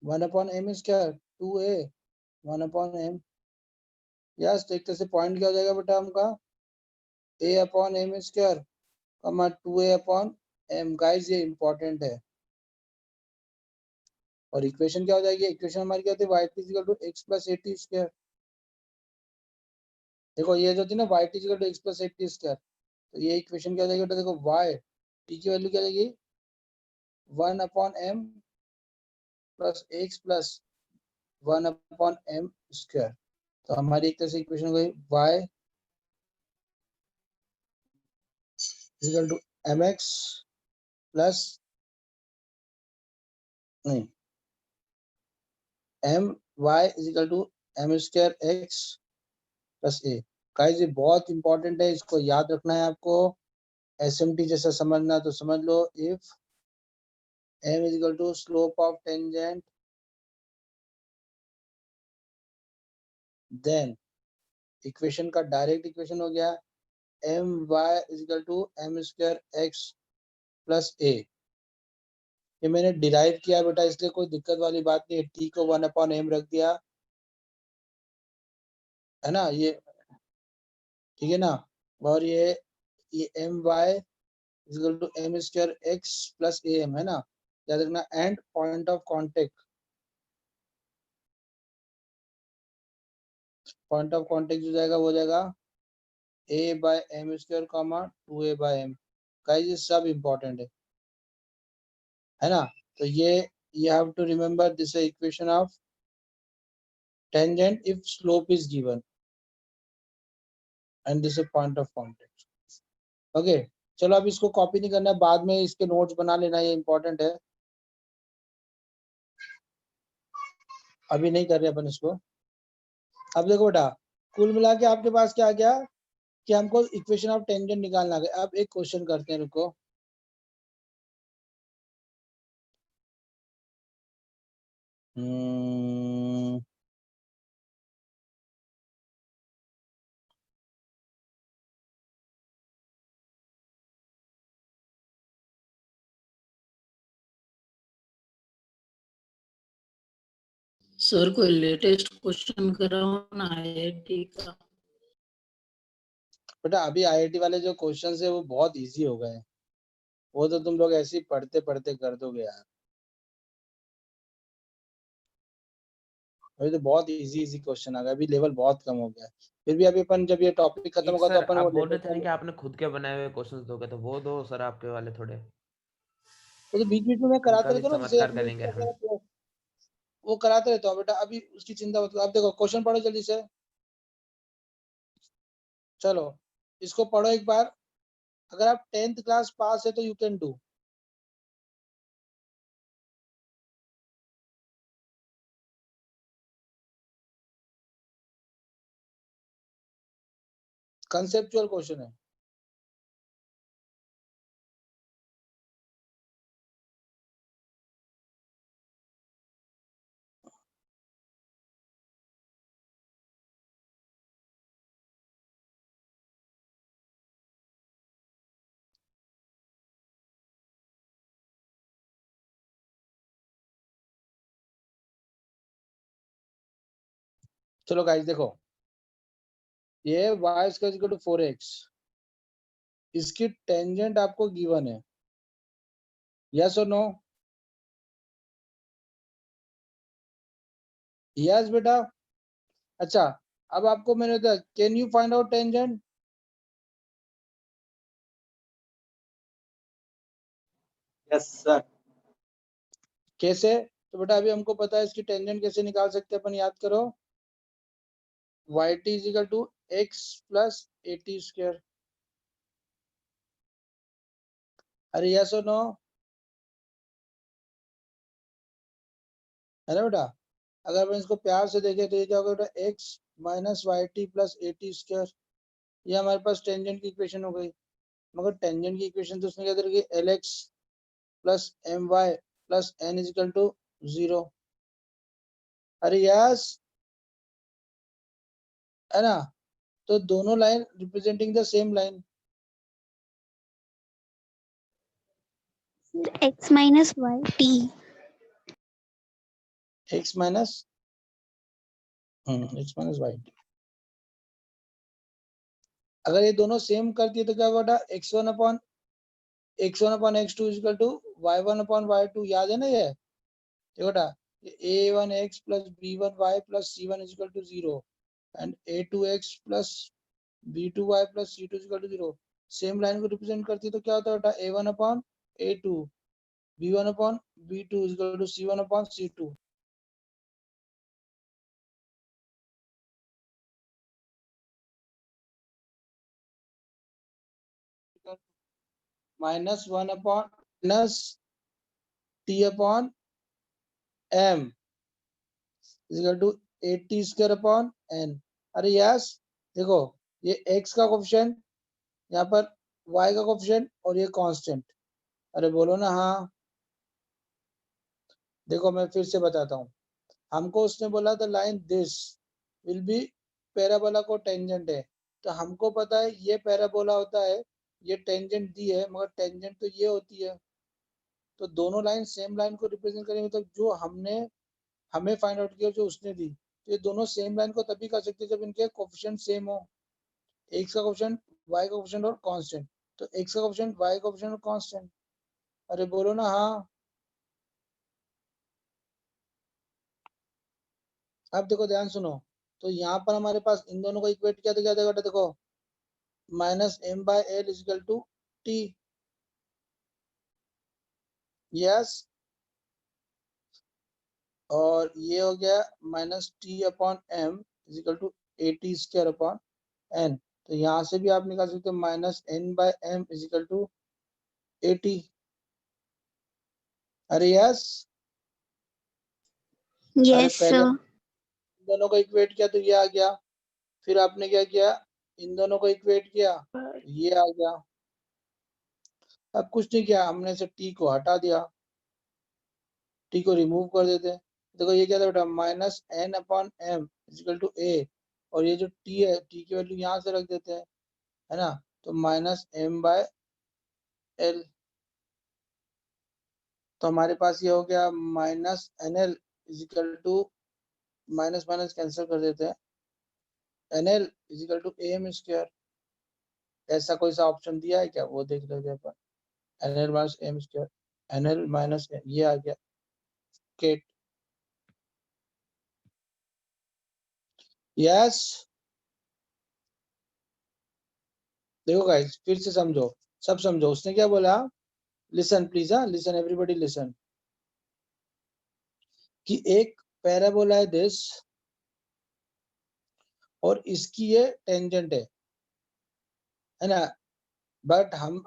1/m², 2a 1/m। Yes, तो एक तरह से पॉइंट क्या हो जाएगा बेटा हमका, a/m², 2a/m। गाइस ये इंपॉर्टेंट है। और इक्वेशन क्या हो जाएगी, इक्वेशन हमारी क्या होती है, y = x + at²। देखो ये जो थी ना y = x + at², तो ये इक्वेशन क्या हो जाएगी बेटा, देखो y t की वैल्यू क्या हो जाएगी, 1/m + x + 1/m²। तो हमारी एक तरह से इक्वेशन हो गई y = mx प्लस नहीं my = m²x + a। गाइस ये बहुत इंपॉर्टेंट है, इसको याद रखना है आपको। SMT जैसा समझना तो समझ लो, if m = slope of tangent then equation का डायरेक्ट इक्वेशन हो गया my = m²x + a। ये मैंने डिराइव किया बेटा, इसलिए कोई दिक्कत वाली बात नहीं है। t को 1/m रख दिया है ना, ये ठीक है ना। और ये my = m²x + am है ना, याद रखना। एंड पॉइंट ऑफ कांटेक्ट जो जाएगा वो जाएगा a/m², 2a/m। गाइस ये सब इंपॉर्टेंट है ना। तो ये you have to remember this equation of tangent if slope is given and this is point of contact। Okay चलो, अब इसको कॉपी नहीं करना है, बाद में इसके नोट्स बना लेना, ये इंपॉर्टेंट है। अभी नहीं कर रहे अपन इसको। अब देखो बेटा, कुल मिला के आपके पास क्या आ गया कि हमको इक्वेशन ऑफ टेंजेंट निकालना है। अब एक क्वेश्चन करते हैं, रुको। सर कोई लेटेस्ट क्वेश्चन कराओ ना IIT का। बेटा अभी IIT वाले जो क्वेश्चंस है वो बहुत इजी हो गए हैं, वो तो तुम लोग ऐसे ही पढ़ते पढ़ते कर दोगे यार। अभी तो बहुत इजी क्वेश्चन आ गया, अभी लेवल बहुत कम हो गया है। फिर भी अभी अपन जब ये टॉपिक खत्म होगा तो अपन आप वो बोल रहे थे लेवल कि आपने खुद के बनाए हुए क्वेश्चंस दोगे, तो वो दो सर आपके वाले थोड़े। वो तो बीच बीच में मैं उनका कराते भी रहता हूँ ना, जैसे चमत्कार अपने करेंगे हम। वो कराते रहता हूँ बेटा, अभी उसकी चिंता मत करो। अब देखो क्वेश्चन पढ़ो जल्दी से, चलो इसको पढ़ो एक बार। अगर आप 10th क्लास पास है तो you can do. Conceptual question है। चलो गाइस देखो, ये y = 4x, इसकी टेंजेंट आपको गिवन है, यस और नो? यस बेटा। अच्छा, अब आपको मैंने बताया, can you find out tangent? Yes sir. कैसे? तो बेटा अभी हमको पता है इसकी टेंजेंट कैसे निकाल सकते हैं अपन, याद करो। yt = x + at²। अरे यस और नो? है ना बेटा। अगर अपन इसको प्यार से देखें तो ये क्या होगा बेटा, x - yt + at²। ये हमारे पास टेंजेंट की इक्वेशन हो गई। मगर टेंजेंट की इक्वेशन तो उसने क्या करेगी, lx + my + n = 0। अरे यस, है ना। तो दोनों line representing the same line. x - y t। x minus x minus y t. अगर ये दोनों सेम करती है तो क्या होगा, x1 upon x2 equal to y1 upon y2, याद है ना ये बेटा, a1x plus b1y plus c1 equal to 0 and a2x plus b2y plus c2 equal to 0। Same line को रिप्रेजेंट करती है तो क्या होता है बेटा, a1 upon a2 b1 upon b2 equal to c1 upon c2। Minus 1 upon minus t upon m equal to 8t square upon n। अरे yes, देखो ये x का कोफिशिएंट, यहाँ पर y का कोफिशिएंट और ये कांस्टेंट। अरे बोलो ना हाँ। देखो मैं फिर से बताता हूँ, हमको उसने बोला था line this will be parabola को टेंजेंट है, तो हमको पता है ये पैराबोला होता है, ये टेंजेंट दी है, मगर टेंजेंट तो ये होती है। तो दोनों लाइन सेम लाइन को रिप्रेजेंट करेंगे, तो जो हमने हमें फाइंड आउट किया जो उसने दी, तो ये दोनों सेम लाइन को तभी कर सकते हैं जब इनके कोफिशिएंट सेम हो, x का कोफिशिएंट y का कोफिशिएंट और कांस्टेंट। तो x का कोफिशिएंट y का कोफिशिएंट और कांस्टेंट। अरे बोलो ना हाँ। अब देखो ध्यान सुनो, तो यहाँ पर हमारे पास इन दोनों को इक्वेट किया तो क्या देगा, देखो minus M by L is equal to T. Yes, और ये हो गया minus T upon M is equal to A T square upon N. तो यहाँ से भी आप निकाल सकते हो minus N by M is equal to A T. अरे यस, अरे Yes, पहले sir. इन दोनों को इक्वेट किया तो ये आ गया, फिर आपने क्या किया, इन दोनों को इक्वेट किया तो ये आ गया। अब कुछ नहीं किया, हमने से टी को हटा दिया, टी को रिमूव कर देते हैं। देखो ये क्या था बेटा, minus N upon M is equal to a, और ये जो टी है, टी की वैल्यू यहाँ से रख देते हैं, है ना। तो माइनस एम बाय एल, तो हमारे पास ये हो गया minus N L is equal to, minus minus cancel कर देते हैं, N L is equal to A M square. ऐसा कोई सा ऑप्शन दिया है क्या, वो देख लेते हैं अपन। N l minus m square, n l minus ये आ गया केट। यस, देखो गाइस फिर से समझो, सब समझो, उसने क्या बोला, लिसन प्लीज, हाँ लिसन एवरीबॉडी लिसन, कि एक पैराबोला है दिस और इसकी ये टेंजेंट है ना, बट हम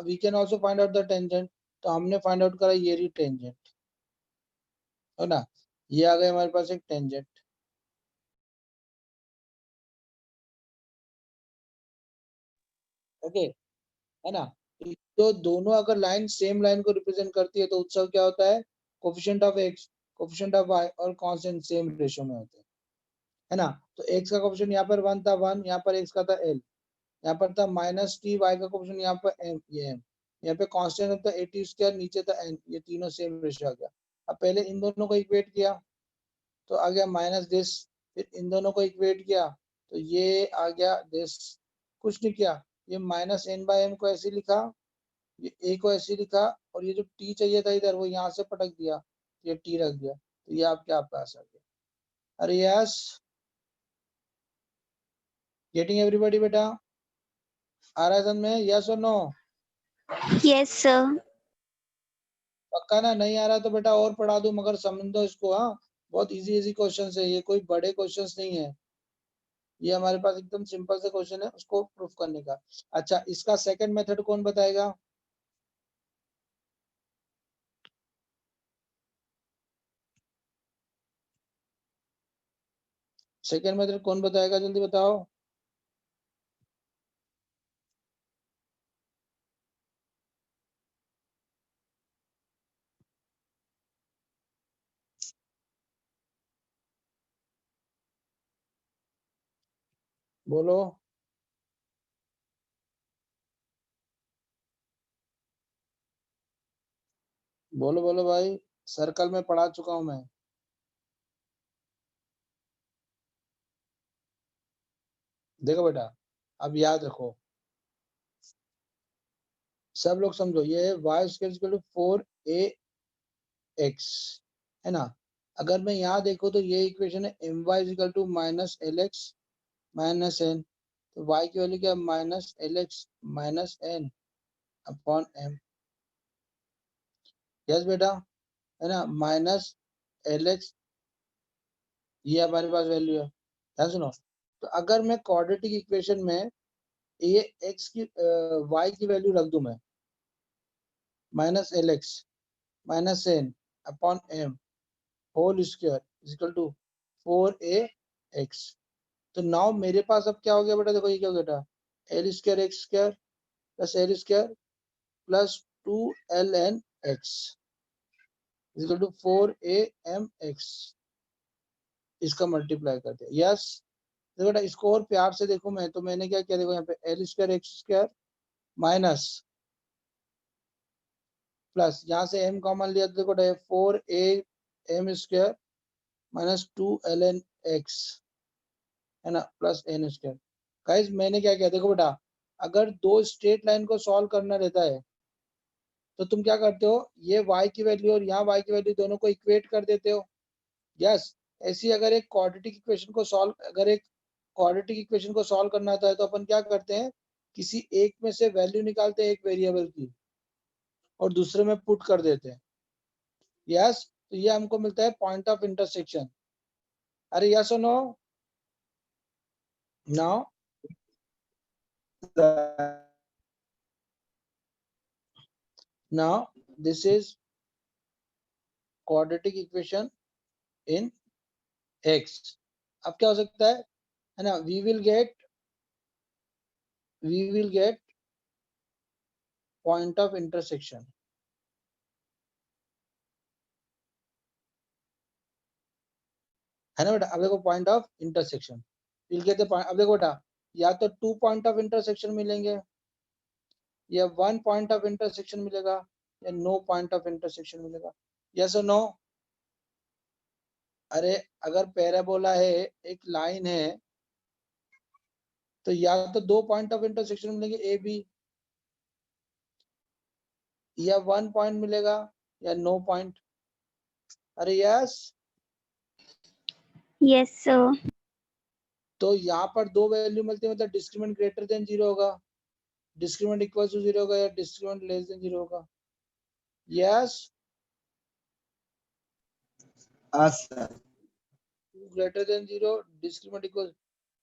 we can also find out the tangent. तो हमने फाइंड आउट करा ये रही टेंजेंट, है ना, ये आ गए हमारे पास एक टेंजेंट। ओके, है ना। तो दोनों अगर लाइन सेम लाइन को रिप्रेजेंट करती है तो उत्सव क्या होता है, coefficient of X, coefficient of Y और कांस्टेंट सेम रेशियो में होते हैं, है ना। तो एक्स का कोफिशिएंट यहाँ पर 1 था 1, यहाँ पर एक्स का था एल, यहाँ पर था माइनस टी, वाई का कोफिशिएंट यहाँ पर एम, ये एम, यहाँ पे कांस्टेंट था 80 स्क्वायर, नीचे था एन, ये तीनों सेम रेशियो आ गया। अब पहले इन दोनों को इक्वेट किया तो आ गया माइनस दिस, फिर इन दोनों को इक्वेट किया तो ये आ गया दिस। कुछ नहीं किया, ये माइनस एन बाय एम को ऐसे लिखा, ये ए को ऐसे लिखा, और ये जो टी चाहिए था इधर वो यहाँ से पटक दिया, ये टी रख दिया, तो ये आपके पास आ गया। अरे यस, गेटिंग एवरीबॉडी बेटा, आ रहा है समझ में, यस और नो? Yes, sir. पक्का ना, नहीं आ रहा तो बेटा और पढ़ा दूं, मगर समझ दो इसको, हाँ बहुत इजी इजी क्वेश्चन है, ये कोई बड़े क्वेश्चन नहीं है, ये हमारे पास एकदम सिंपल से क्वेश्चन है उसको प्रूफ करने का। अच्छा, इसका सेकंड मेथड कौन बताएगा, सेकंड मेथड कौन बताएगा, जल्दी बताओ। बोलो बोलो बोलो भाई, सर्कल में पढ़ा चुका हूं मैं। देखो बेटा, अब याद रखो, सब लोग समझो, ये y square equal to 4ax है ना। अगर मैं यहाँ देखो तो ये इक्वेशन है my equal to minus L X minus N, तो y की वैल्यू क्या है, minus L X minus N upon M. Yes बेटा, है ना, माइनस एल एक्स, ये हमारे पास वैल्यू है। ध्यान सुनो, तो अगर मैं क्वाड्रेटिक इक्वेशन में ये x की y की वैल्यू रख दूं मैं, minus L X minus N upon M whole square equal to 4ax, तो नाउ मेरे पास अब क्या हो गया बेटा, देखो ये क्या हो गया बेटा, L square X square plus L square plus 2ln x equal to 4am x, इसका मल्टीप्लाई कर दिया। यस, देखो बेटा इसको और प्यार से देखो, मैं तो मैंने क्या किया, देखो यहाँ पे L square X square minus plus यहाँ से m कॉमन लिया, तो देखो 4am square minus 2ln x है ना प्लस एन स्क्वायर। गाइस मैंने क्या किया, देखो बेटा, अगर दो स्ट्रेट लाइन को सॉल्व करना रहता है तो तुम क्या करते हो, ये y की वैल्यू और यहाँ y की वैल्यू दोनों को इक्वेट कर देते हो। यस, ऐसी अगर एक क्वाड्रेटिक इक्वेशन को सॉल्व, अगर एक क्वाड्रेटिक इक्वेशन को सॉल्व करना होता है तो अपन क्या करते हैं, किसी एक में से वैल्यू निकालते हैं एक वेरिएबल की और दूसरे में पुट कर देते हैं। यस, तो ये हमको मिलता है पॉइंट ऑफ इंटरसेक्शन। अरे यस और no, now now this is quadratic equation in x। अब क्या हो सकता है ना, we will get point of intersection, है ना बेटा। अब देखो point of intersection will get the point, अब देखो बेटा, या तो 2 पॉइंट ऑफ इंटरसेक्शन मिलेंगे, या 1 पॉइंट ऑफ इंटरसेक्शन मिलेगा, या नो पॉइंट ऑफ इंटरसेक्शन मिलेगा। यस और नो। अरे अगर पैराबोला है, एक लाइन है, तो या तो 2 पॉइंट ऑफ इंटरसेक्शन मिलेंगे ए बी, या 1 पॉइंट मिलेगा, या नो पॉइंट। अरे यस, Yes, sir. तो यहाँ पर दो वैल्यू मिलती है, मतलब डिस्क्रिमिनेंट ग्रेटर देन 0 होगा, डिस्क्रिमिनेंट इक्वल टू 0 होगा, या डिस्क्रिमिनेंट लेस देन 0 होगा। यस, हाँ sir. Greater than 0, discriminant equal.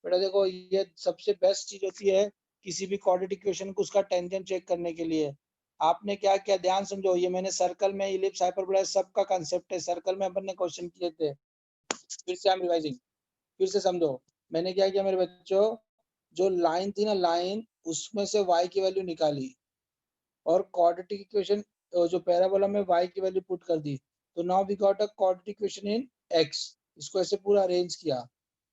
बेटा देखो ये सबसे बेस्ट चीज होती है किसी भी क्वाड्रेटिक इक्वेशन को उसका टेंजेंट चेक करने के लिए। आपने क्या किया, ध्यान समझो, ये मैंने सर्कल में इलिप्स हाइपरबोला सबका कांसेप्ट है, सर्कल में अपन ने क्वेश्चन किए थे। फिर से आई एम रिवाइजिंग, फिर से समझो, मैंने क्या किया मेरे बच्चों, जो लाइन थी ना लाइन, उसमें से y की वैल्यू निकाली और क्वाड्रेटिक इक्वेशन जो पैराबोला में y की वैल्यू पुट कर दी, तो now we got a quadratic equation in x। इसको ऐसे पूरा अरेंज किया।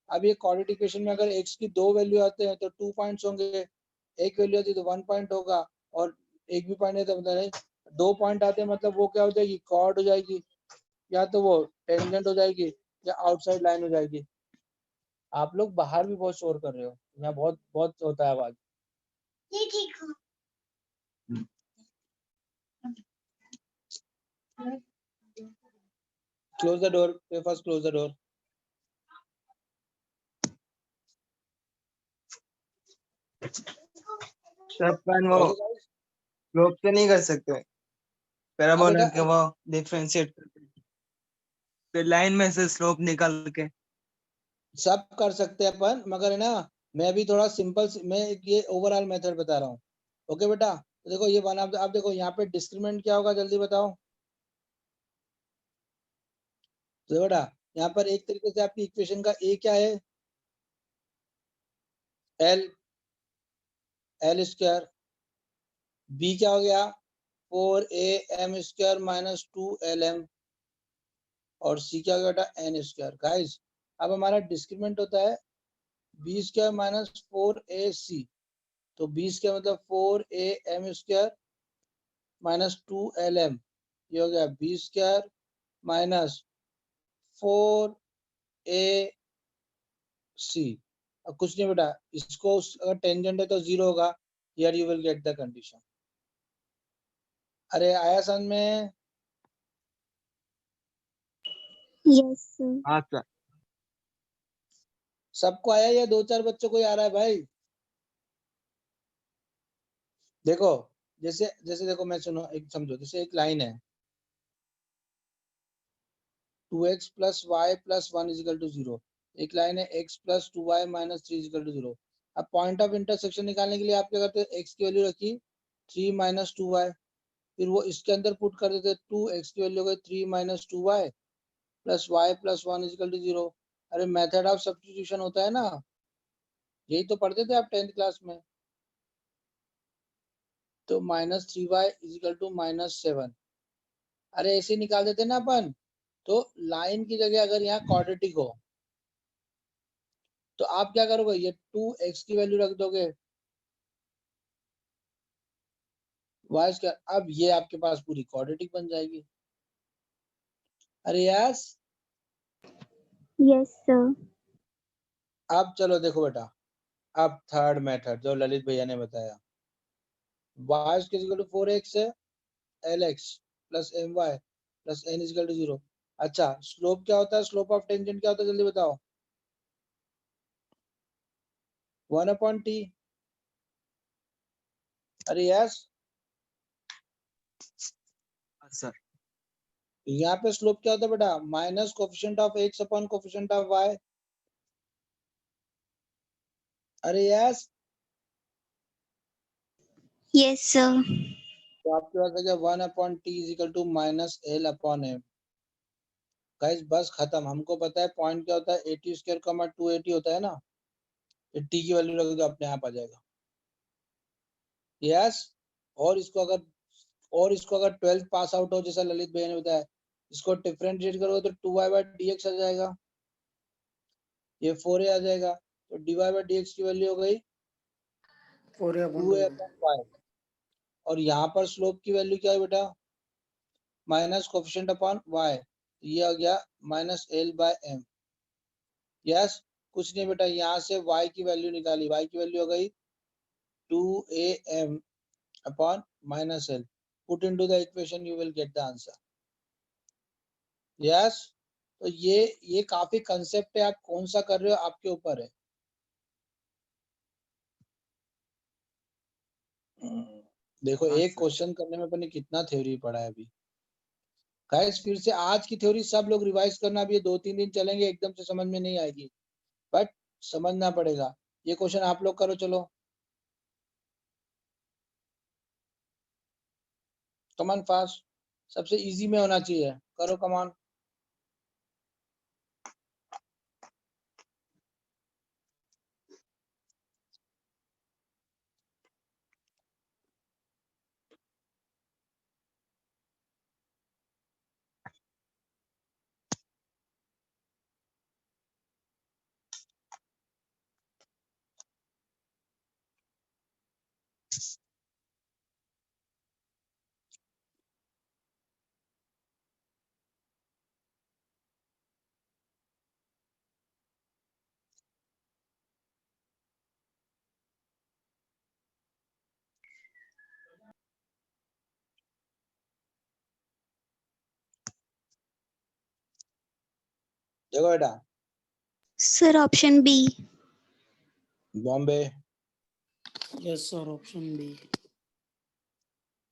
अब ये क्वाड्रेटिक इक्वेशन में अगर x की दो वैल्यू आते हैं तो 2 पॉइंट्स होंगे, एक वैल्यू आती है तो 1 पॉइंट होगा, और एक भी पॉइंट है तो मतलब 2 पॉइंट आते हैं, मतलब वो क्या हो जाएगी, कॉर्ड हो जाएगी, या तो वो टेंजेंट हो जाएगी, या आउटसाइड लाइन हो जाएगी। आप लोग बाहर भी बहुत शोर कर रहे हो, यहाँ बहुत बहुत होता है आवाज। Close the door, first close the door. Sir अपन वो ओके गाइस, स्लोप तो नहीं कर सकते हाँ पैराबोला बेटा, के, वो डिफरेंशिएट फिर लाइन में से स्लोप निकाल के। सब कर सकते हैं अपन, मगर है ना, मैं अभी थोड़ा सिंपल, मैं ये ओवरऑल मेथड बता रहा हूँ। ओके बेटा, तो देखो ये वन ऑफ आप देखो यहाँ पे डिस्क्रिमिनेंट क्या होगा, जल्दी बताओ। तो देखो बेटा, यहाँ पर एक तरीके से आपकी इक्वेशन का ए क्या है, एल एल स्क्वायर, बी क्या हो गया 4am स्क्वायर माइनस 2lm, और सी क्या हो गया बेटा एन स्क्वायर। गाइस अब हमारा डिस्क्रिमिनेंट होता है बी स्क्वायर माइनस 4ac, तो बी स्क्वायर मतलब 4am स्क्वायर माइनस 2lm, ये हो गया बी स्क्वायर माइनस 4ac अब कुछ नहीं बेटा, इसको अगर टेंजेंट है तो 0 होगा, here you will get the condition. अरे आया समझ में? Yes, sir. हाँ सर। सबको आया या 2-4 बच्चों को ही आ रहा है भाई? देखो जैसे जैसे देखो, मैं सुनो, एक समझो, जैसे एक लाइन है 2x plus y plus 1 is equal to 0, एक लाइन है x plus 2y minus 3 is equal to 0। अब पॉइंट ऑफ इंटरसेक्शन निकालने के लिए आप क्या करते हैं, x की वैल्यू रखी 3 minus 2y, फिर वो इसके अंदर पुट कर देते 2x की वैल्यू हो गई 3 minus 2y plus y plus 1 is equal to 0। अरे मेथड ऑफ सब्स्टिट्यूशन होता है ना, यही तो पढ़ते थे आप 10th क्लास में। तो minus 3y is equal to -7, अरे ऐसे निकाल देते ना अपन। तो लाइन की जगह अगर यहाँ क्वाड्रेटिक हो तो आप क्या करोगे, ये 2x की वैल्यू रख दोगे, y स्क्वायर, अब ये आपके पास पूरी क्वाड्रेटिक बन जाएगी। अरे यस, Yes, sir. अब चलो देखो बेटा, अब थर्ड मेथड जो ललित भैया ने बताया, y is equal to 4x है, lx plus my plus n is equal to 0। अच्छा, स्लोप क्या होता है, स्लोप ऑफ टेंजेंट क्या होता है, जल्दी बताओ। 1/t। अरे यस, हाँ सर। यहाँ पे स्लोप क्या होता है बेटा, minus coefficient of x upon coefficient of y। अरे यस, Yes, sir. तो आपके पास आ गया 1/t is equal to -l/m। Guys बस खत्म, हमको पता है पॉइंट क्या होता है, 80 स्क्वायर कमा 280 होता है ना, ये t की वैल्यू रख दो, अपने आप आ जाएगा। यस, और इसको अगर 12th पास आउट हो, जैसा ललित भैया ने बताया, इसको डिफरेंशिएट करोगे तो 2y/dx आ जाएगा, ये 4a आ जाएगा, तो dy/dx की वैल्यू हो गई 2a/y। और यहाँ पर स्लोप की वैल्यू क्या है बेटा, माइनस कोफिशिएंट अपॉन y, ये आ गया -l/m। यस, कुछ नहीं बेटा, यहाँ से y की वैल्यू निकाली, y की वैल्यू हो गई 2am upon -l, put into the equation, you will get the answer. Yes, तो ये काफी कंसेप्ट है, आप कौन सा कर रहे हो आपके ऊपर है। देखो हाँ एक सर। क्वेश्चन करने में अपने कितना थ्योरी पढ़ा है अभी। गाइस फिर से आज की थ्योरी सब लोग रिवाइज करना, अभी 2-3 दिन चलेंगे, एकदम से समझ में नहीं आएगी, बट समझना पड़ेगा। ये क्वेश्चन आप लोग करो, चलो कमान फास्ट, सबसे इजी में होना चाहिए, करो कमान। देखो बेटा, Sir, option B. Bombay, yes sir, option B.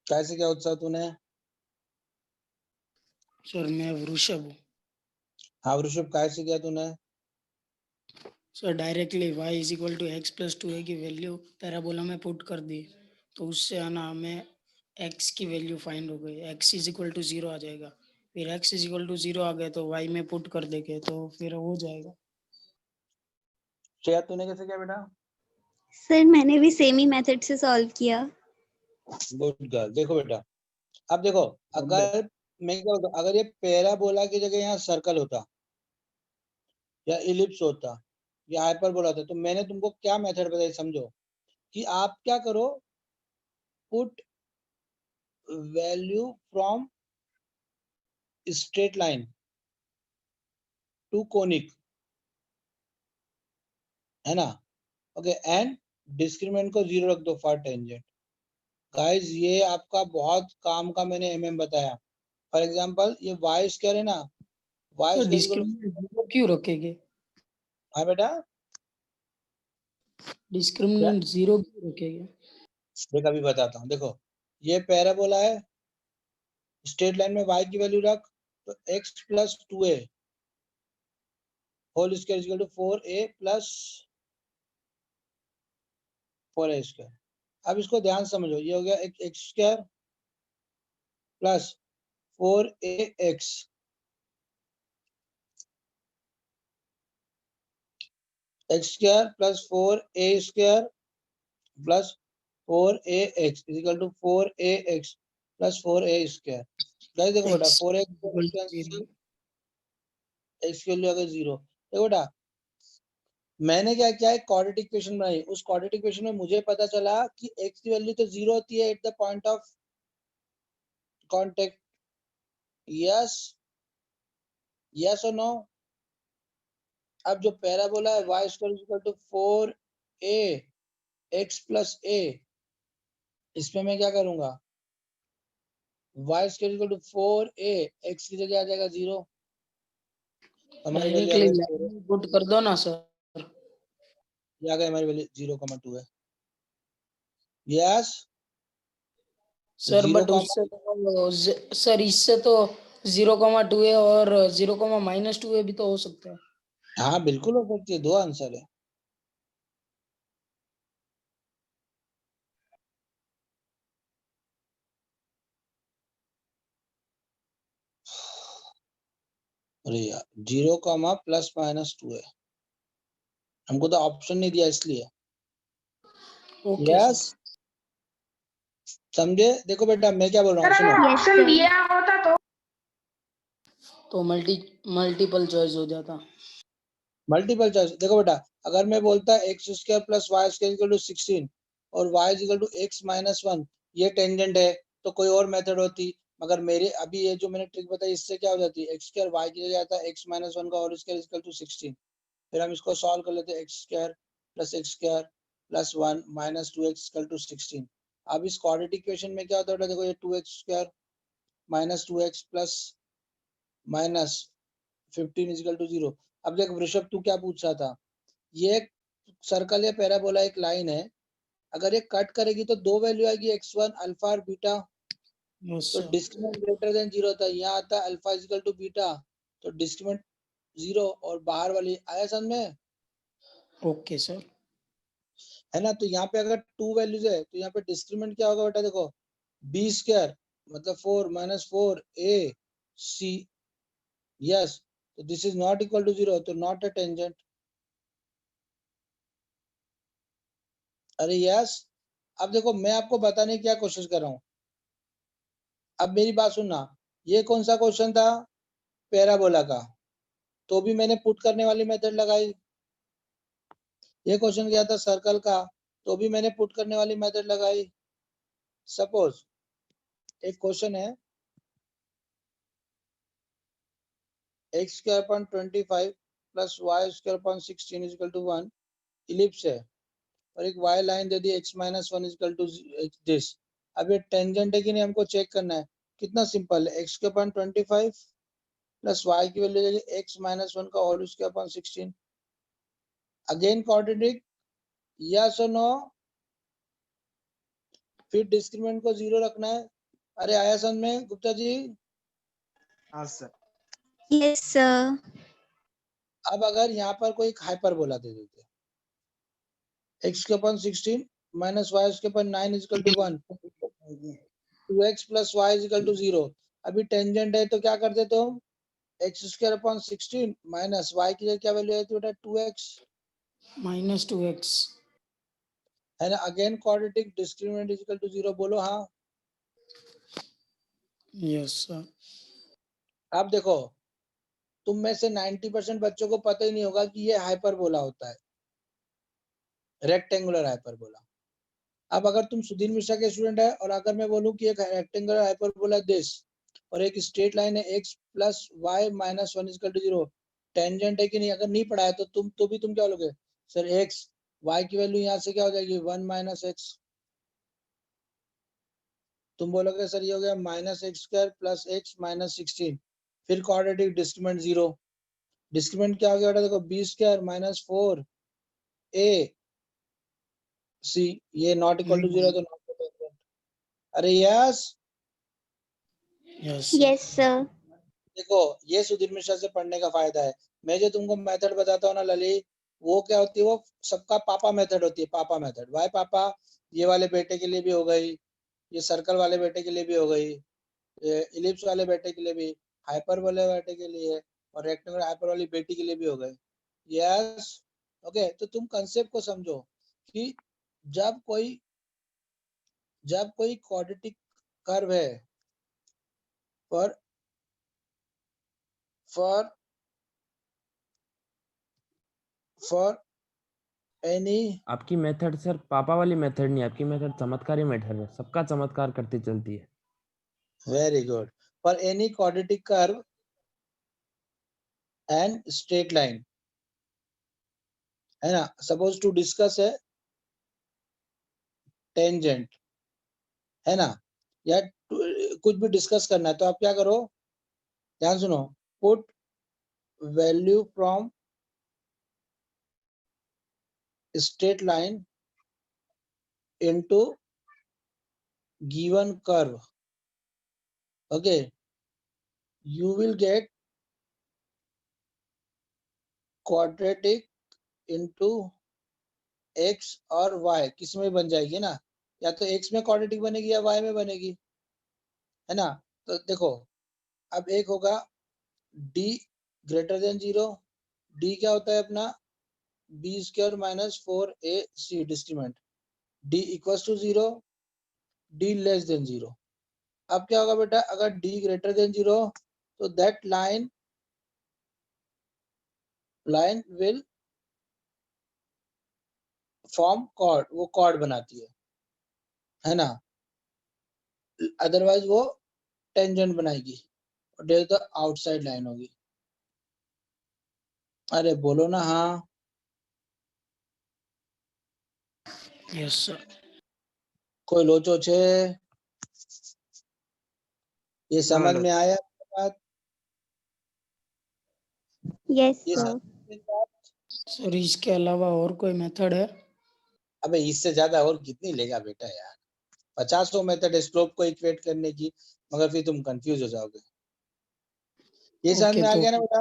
कैसे क्या उत्साह तूने? सर मैं वृषभ हूँ। हाँ वृषभ, कैसे किया तूने? Sir directly y is equal to X plus 2a की वैल्यू पैराबोला में पुट कर दी, तो उससे आना हमें x की वैल्यू फाइंड हो गई, x इज इक्वल टू 0 आ जाएगा। फिर x इज इक्वल टू 0 आ गए तो y में पुट कर देंगे तो फिर हो जाएगा। श्रेया तूने कैसे किया बेटा? सर मैंने भी सेम ही मेथड से सॉल्व किया। Good girl. देखो बेटा, अब देखो, अगर मैं क्या होता, अगर ये पैराबोला की जगह यहाँ सर्कल होता या इलिप्स होता या हाइपरबोला होता, तो मैंने तुमको क्या मेथड बताई, समझो कि आप क्या करो, put value from straight line to conic, है ना, ओके, एंड डिस्क्रिमिनेंट को 0 रख दो फॉर टेंजेंट। गाइस ये आपका बहुत काम का मैंने बताया। फॉर एग्जांपल ये वाई स्क्वायर है ना, वाई तो स्क्वायर डिस्क्रिमिनेंट जीरो क्यों रखेंगे? हाँ बेटा, डिस्क्रिमिनेंट जीरो क्यों रखेंगे? देख अभी बताता हूँ। देखो ये पैराबोला है, स्ट्रेट लाइन में y की वैल्यू रख, तो x plus 2a whole square equal to 4a plus 4a square. अब इसको ध्यान से समझो, ये हो गया एक X square plus 4ax, X square plus 4a square plus 4ax equal to 4ax plus 4a square. Guys देखो बेटा, X 4x equal to 0. X की वैल्यू अगर 0, देखो बेटा मैंने क्या किया, एक क्वाड्रेटिक इक्वेशन बनाई। उस क्वाड्रेटिक इक्वेशन में मुझे पता चला कि x की वैल्यू तो 0 होती है at the point of contact. Yes, yes और नो। अब जो पैराबोला है y square equal to 4a x plus a, इसमें मैं क्या करूंगा, y square equal to 4a x की जगह आ जाएगा 0, हमारी वैल्यू आ डायरेक्टली गई 4, पुट कर दो ना सर। ये आ गई हमारी वैल्यू 0,2 है। यस, सर 0, बट उससे तो सर इससे तो 0,2 है और 0,-2 है भी तो हो सकता है। हाँ बिल्कुल हो सकती है, दो आंसर है। अरे यार 0,+-2 है, हमको तो ऑप्शन नहीं दिया इसलिए। Okay yes, sir. समझे? देखो बेटा मैं क्या बोल रहा हूँ, सुनो। Yes, sir. तो मल्टीपल चॉइस हो जाता। मल्टीपल चॉइस, देखो बेटा अगर मैं बोलता X square plus Y square equal to 16 और Y equal to X minus 1, ये टेंजेंट है, तो कोई और मेथड होती। मगर मेरे अभी ये जो मैंने ट्रिक बताई, इससे क्या हो जाती है, एक्स स्क्वायर वाई की जगह आता है एक्स माइनस 1 का होल स्क्वायर इक्वल टू 16। फिर हम इसको सॉल्व कर लेते हैं, X square plus 1 minus 2x equal to 16। अब इस क्वाड्रेटिक इक्वेशन में क्या होता है, देखो ये 2x square minus 2x plus minus 15 equal to 0। अब देख वृषभ, तू क्या पूछ रहा था, ये सर्कल या पैराबोला एक लाइन है, अगर ये कट करेगी तो दो वैल्यू आएगी, x1 अल्फा और बीटा, यस तो सर। डिस्क्रिमिनेंट ग्रेटर देन 0 होता है। यहाँ आता है अल्फा इक्वल टू बीटा, तो डिस्क्रिमिनेंट 0 और बाहर वाली आया समझ में, ओके सर। है ना। तो यहाँ पे अगर टू वैल्यूज है तो यहाँ पे डिस्क्रिमिनेंट क्या होगा बेटा, देखो बी स्क्वायर मतलब 4 माइनस 4 a c। यस, तो this is not equal to 0, तो नॉट अ टेंजेंट। अरे यस, अब देखो मैं आपको बताने की क्या कोशिश कर रहा हूँ। अब मेरी बात सुनना, ये कौन सा क्वेश्चन था, पैराबोला का, तो भी मैंने पुट करने वाली मेथड लगाई। ये क्वेश्चन क्या था सर्कल का, तो भी मैंने पुट करने वाली मेथड लगाई। सपोज एक क्वेश्चन है X square upon 25 plus Y square upon 16 equal to 1, ellipse है और एक वाई लाइन दे दी x minus 1 equal to this. अब ये टेंजेंट है कि नहीं हमको चेक करना है। कितना सिंपल है, एक्स के अपॉन 25 प्लस वाई की वैल्यू देगी x माइनस 1 का whole square upon 16। Again quadratic, yes और नो। फिर डिस्क्रिमिनेंट को 0 रखना है। अरे आया समझ में गुप्ता जी? हाँ सर। Yes, sir. अब अगर यहाँ पर कोई हाइपरबोला दे देते, x के अपन 16 माइनस वाई के upon 9 equal to 1, 2x plus Y equal to 0। अभी टेंजेंट है तो क्या कर देते हो, X square upon 16 minus Y की जगह क्या वैल्यू है बेटा, 2x, -2x। है ना। Again quadratic, discriminant equal to 0, बोलो हाँ। Yes sir. अब देखो तुम में से 90% बच्चों को पता ही नहीं होगा कि ये हाइपरबोला होता है, रेक्टेंगुलर हाइपरबोला। अब अगर तुम सुधीर मिश्रा के स्टूडेंट है और अगर मैं बोलूं कि एक रेक्टेंगुलर हाइपरबोला दिस और एक स्ट्रेट लाइन है x plus Y minus 1 equal to 0, tangent है कि नहीं, अगर नहीं पढ़ा है तो तुम क्या बोलोगे, सर x y की वैल्यू यहाँ से क्या हो जाएगी 1 माइनस एक्स। तुम बोलोगे सर ये हो गया minus x square plus x minus 16, फिर क्वाड्रेटिक डिस्क्रिमिनेंट 0। डिस्क्रिमिनेंट क्या हो गया बेटा, देखो बी स्क्वायर माइनस 4 ए सी, ये नॉट इक्वल टू 0 तो नॉट इक्वल। अरे यस, यस Yes, sir. देखो ये सुधीर मिश्रा से पढ़ने का फायदा है। मैं जो तुमको मेथड बताता हूँ ना ललित, वो क्या होती है, वो सबका पापा मेथड होती है, पापा मेथड। वाई पापा, ये वाले बेटे के लिए भी हो गई, ये सर्कल वाले बेटे के लिए भी हो गई, ये इलिप्स वाले बेटे के लिए भी, हाइपर वाले बेटे के लिए, और रेक्टेंगुलर हाइपर वाली बेटी के लिए भी हो गए। Yes, okay. तो तुम कंसेप्ट को समझो कि जब कोई क्वाड्रेटिक कर्व है फॉर फॉर फॉर एनी, आपकी मेथड सर पापा वाली मेथड नहीं, आपकी मेथड चमत्कारी मेथड है, सबका चमत्कार करती चलती है। Very good, for any quadratic curve and straight line, है ना, सपोज टू डिस्कस है टेंजेंट, है ना, या कुछ भी डिस्कस करना है, तो आप क्या करो, ध्यान सुनो, put value from straight line into given curve, okay, you will get quadratic into x और y, किस में बन जाएगी ना, या तो x में क्वाड्रेटिक बनेगी या y में बनेगी, है ना। तो देखो अब एक होगा d ग्रेटर देन 0, d क्या होता है अपना b square minus 4ac discriminant, d equals to 0, d less than 0। अब क्या होगा बेटा, अगर d ग्रेटर देन 0 तो that line will form chord, वो कॉर्ड बनाती है ना, अदरवाइज वो टेंजेंट बनाएगी और डेट द आउटसाइड लाइन होगी। अरे बोलो ना हाँ, यस सर। कोई लोचो छे, ये समझ लो। में आया बात, Yes, ये sir. समझ में बात? सर इसके अलावा और कोई मेथड है? अबे इससे ज्यादा और कितनी लेगा बेटा यार, 50 मेथड है स्लोप को इक्वेट करने की, मगर फिर तुम कंफ्यूज हो जाओगे। ये समझ ओके में आ तो गया ना बेटा,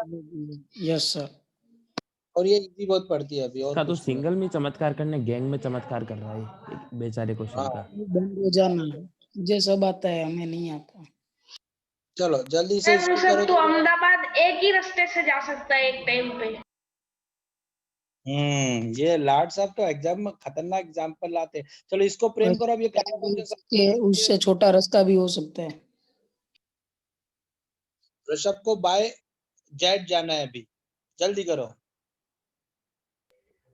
यस सर। और ये इजी बहुत पड़ती है अभी, और इसका तो कुछ नहीं सिंगल में चमत्कार करने, गैंग में चमत्कार कर रहा है एक बेचारे क्वेश्चन हाँ, का। बंद हो जाना, मुझे सब आता है, हमें नहीं आता। चलो जल्दी से सर इसको ऋषभ करो तो तो। अहमदाबाद एक ही रास्ते से जा सकता है एक टाइम पे। ये लाड साहब तो एग्जाम में खतरनाक एग्जाम्पल लाते हैं। चलो इसको प्रेम करो, अब ये उससे छोटा रास्ता भी हो सकता है। ऋषभ को बाय जेट जाना है अभी, जल्दी करो।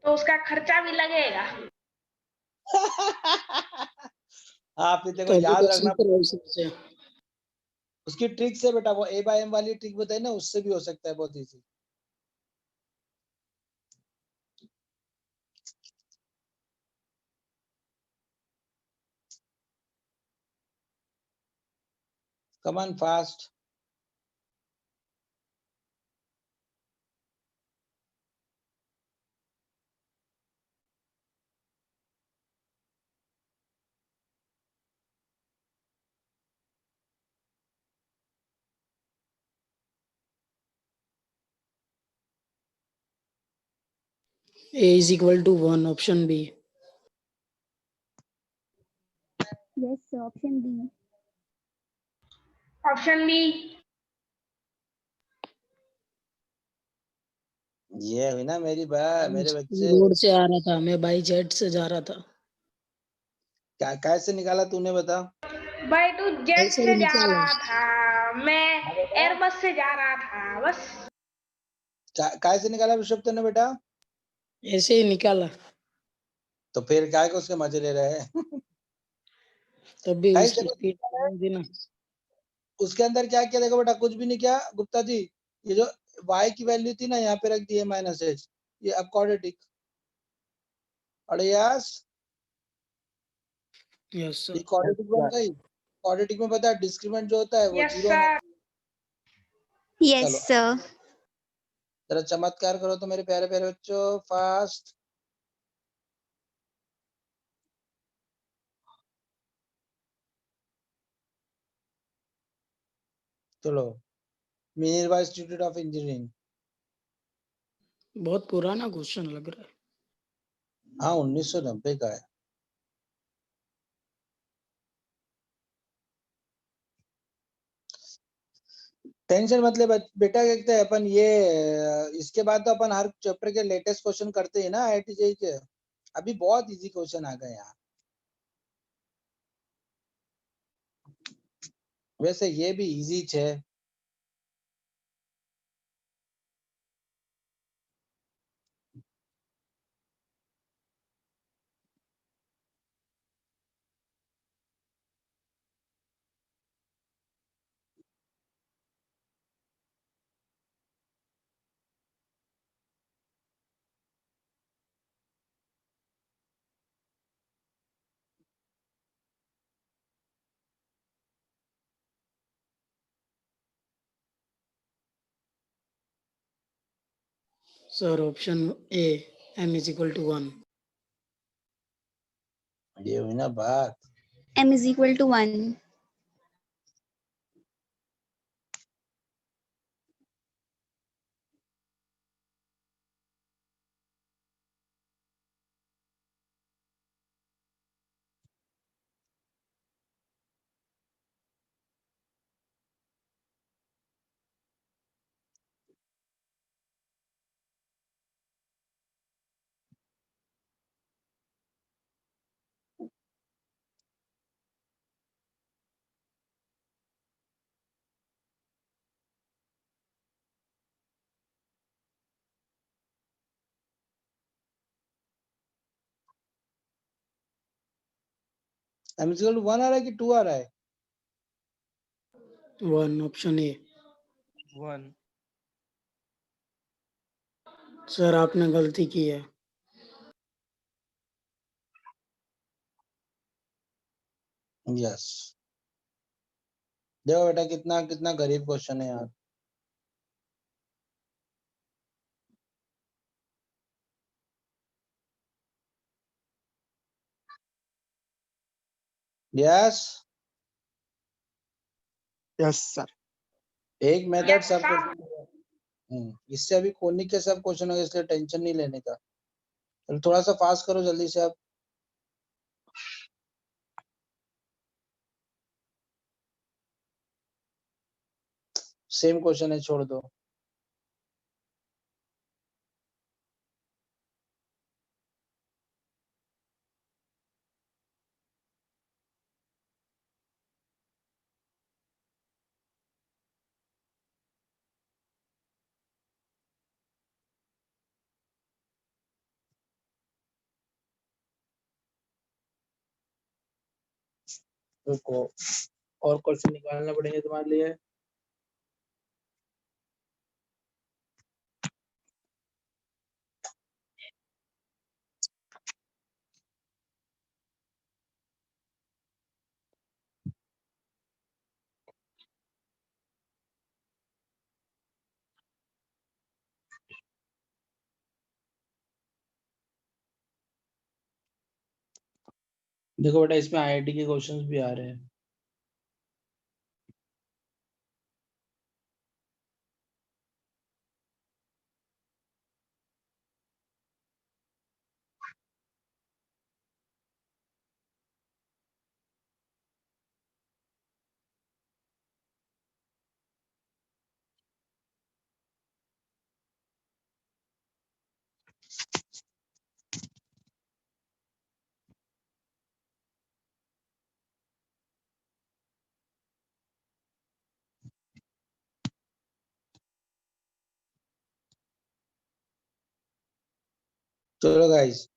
तो उसका खर्चा भी लगेगा। हाँ फिर देखो तो अभी याद तो रखना, सीख रहे हो उससे। उसकी ट्रिक से बेटा, वो ए बाय एम वाली ट्रिक बताई ना, उससे भी हो सकता है बहुत easy. Come on fast, A is equal to 1, option B. Yes, sir. Option B. Option B. ये हुई ना मेरे बच्चे। रोड से आ रहा था, मैं बाई जेट से जा रहा था। क्या कैसे निकाला तूने बता? भाई तू जेट ऐसे से ही जा निकाला। रहा था, मैं एयरबस से जा रहा था, बस। कैसे निकाला ऋषभ तूने बेटा? ऐसे ही निकाला। तो फिर काय को उसके मजे ले रहे हैं? तब भी गाइस उसकी देखो, स्पीड कम थी ना। उसके अंदर क्या किया देखो बेटा, कुछ भी नहीं किया गुप्ता जी। ये जो y की वैल्यू थी ना, यहाँ पे रख दी है माइनस एच, ये अब क्वाड्रेटिक, अरे यस, यस ये सर। क्वाड्रेटिक बन गई। क्वाड्रेटिक में पता है डिस्क्रीमेंट जो होता है वो यस 0 होना। सर। यस चलो सर। जरा चमत्कार करो तो मेरे प्यारे प्यारे बच्चों, फास्ट। चलो, मिनर्वा इंस्टीट्यूट ऑफ इंजीनियरिंग। बहुत पुराना क्वेश्चन लग रहा है। हाँ 1990 का है। टेंशन मतलब बेटा देखते हैं अपन ये, इसके बाद तो अपन हर चैप्टर के लेटेस्ट क्वेश्चन करते हैं ना आईआईटी जेईई के। अभी बहुत इजी क्वेश्चन आ गए यार, वैसे ये भी इजी है। Sir option A m is equal to 1। ये हुई ना बात। m is equal to 1। m is equal to 1 आ रहा है कि 2 आ रहा है? 1 ऑप्शन ए। 1। सर आपने गलती की है। यस। देखो बेटा कितना कितना गरीब क्वेश्चन है यार। Yes, yes sir. एक मेथड यस सब सर। क्वेश्चन। इससे अभी खोलने के सब क्वेश्चन होंगे, इसलिए टेंशन नहीं लेने का। चलो थोड़ा सा फास्ट करो जल्दी से अब। सेम क्वेश्चन है, छोड़ दो। रुको, और क्वेश्चन निकालना पड़ेंगे तुम्हारे लिए। देखो बेटा इसमें आईआईटी के क्वेश्चंस भी आ रहे हैं। चलो गाइस,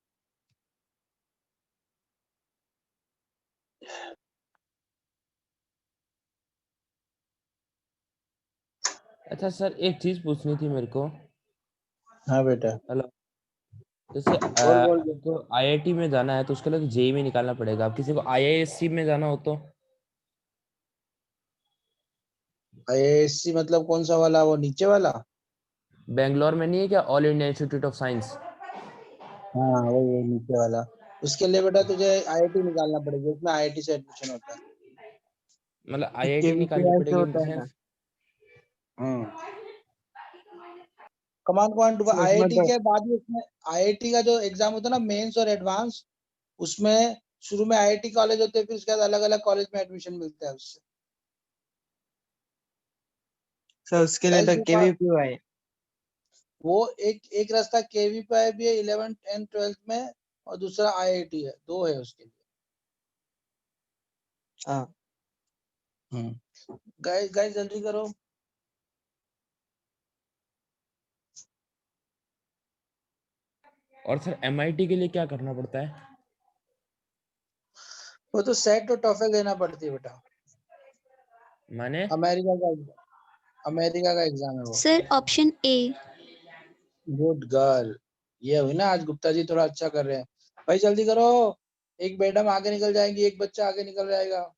अच्छा सर, एक चीज पूछनी थी मेरे को। हाँ बेटा। हेलो। जैसे बोल बोल। तो आईआईटी में जाना है तो उसके लिए तो जेई में निकालना पड़ेगा। अब किसी को आईआईएससी में जाना हो तो आईआईएससी मतलब कौन सा वाला, वो नीचे वाला? बेंगलोर में नहीं है क्या all India institute of science? हाँ वही नीचे वाला। उसके लिए बेटा तुझे आईआईटी निकालना पड़ेगा, उसमें आईआईटी से एडमिशन होता है। मतलब आईआईटी निकालनी केवीपीआई से पड़ेगी इन द होता है ना? सेंस। कमांड पॉइंट तो उसमें आईआईटी तो के बाद ही उसमें आईआईटी का जो एग्जाम होता है ना, मेंस और एडवांस, उसमें शुरू में आईआईटी कॉलेज होते हैं, फिर उसके बाद अलग अलग कॉलेज में एडमिशन मिलता है उससे। सर उसके लिए गाइस तो केवीपीआई। वो एक रास्ता केवीपीआई भी है 11th एंड 12th में, और दूसरा आईआईटी है, दो है उसके लिए। हाँ गाइस गाइस जल्दी करो। और सर एमआईटी के लिए क्या करना पड़ता है? वो तो सेट और टॉफल देना पड़ती है बेटा, माने अमेरिका का एग्जाम है वो। सर ऑप्शन ए। Good girl. ये हुई ना, आज गुप्ता जी थोड़ा अच्छा कर रहे हैं। भाई जल्दी करो, एक मैडम आगे निकल जाएंगी, एक बच्चा आगे निकल जाएगा।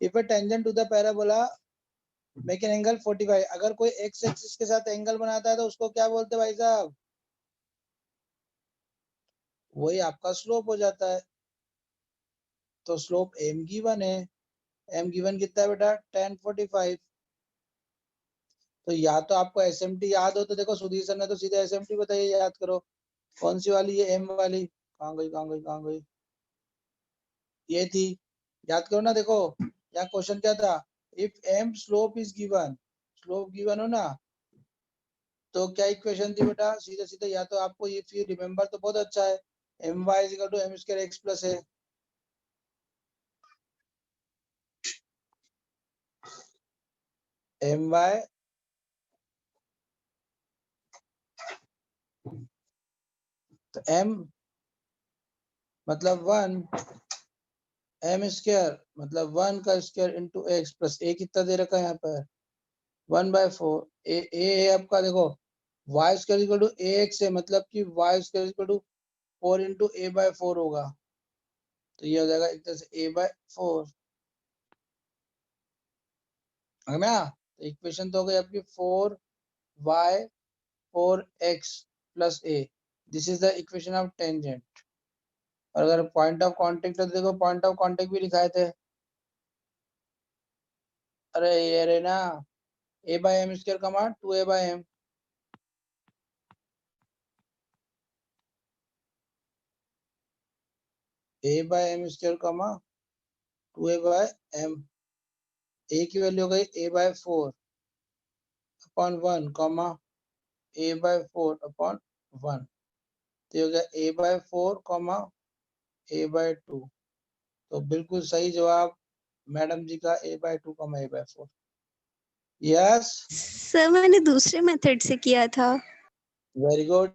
If a tangent to the parabola make an angle 45, अगर कोई x एक्सिस के साथ एंगल बनाता है तो उसको क्या बोलते हैं भाई साहब? वही आपका स्लोप हो जाता है। तो स्लोप m गिवन है, m गिवन कितना है बेटा? tan 45। तो या तो आपको एसएमटी याद हो तो देखो, सुधीर सर ने तो सीधे एसएमटी बताइए, याद करो। कौन सी वाली? ये m वाली। कहाँ गई कहाँ गई कहाँ गई? ये थी, याद करो ना। देखो यहाँ क्वेश्चन क्या था? If m slope is given, slope given हो ना, तो क्या इक्वेशन थी बेटा? सीधे सीधे, या तो आपको इफ यू रिमेम्बर तो बहुत अच्छा है, M Y is to M square X plus है। एम वाई तो एम मतलब 1, एम स्क्वायर मतलब 1 का square into X plus A कितना दे रखा है यहाँ पर? 1/4। ए है आपका, देखो Y square equal to A X है, मतलब कि Y square equal to 4 into a/4 होगा। तो ये हो जाएगा एक तरह से a/4। ना, तो इक्वेशन तो हो गई आपकी 4y 4x plus a। This is the equation of tangent. और अगर पॉइंट ऑफ कांटेक्ट है तो देखो, पॉइंट ऑफ कांटेक्ट भी लिखाए थे। अरे ये रे ना, a/m स्क्वायर कमा 2a/m। a/m स्क्वायर कमा 2a/m। a की वैल्यू हो गई a/4 upon 1 comma a/4 upon 1। तो ये हो गया a/4 कॉमा a/2। तो बिल्कुल सही जवाब मैडम जी का a/2 comma a/4। Yes, sir मैंने दूसरे मेथड से किया था। Very good.